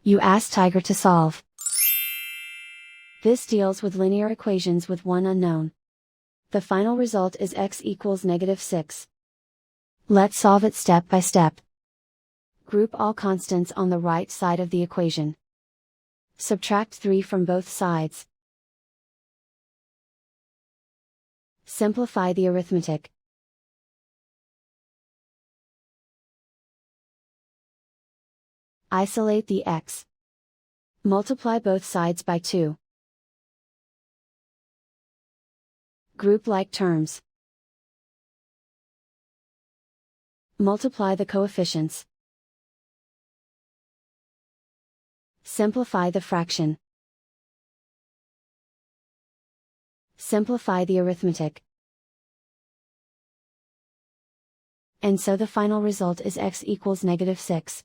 You ask Tiger to solve. This deals with linear equations with one unknown. The final result is x equals -6. Let's solve it step by step. Group all constants on the right side of the equation. Subtract 3 from both sides. Simplify the arithmetic. Isolate the x. Multiply both sides by 2. Group like terms. Multiply the coefficients. Simplify the fraction. Simplify the arithmetic. And so the final result is x equals -6.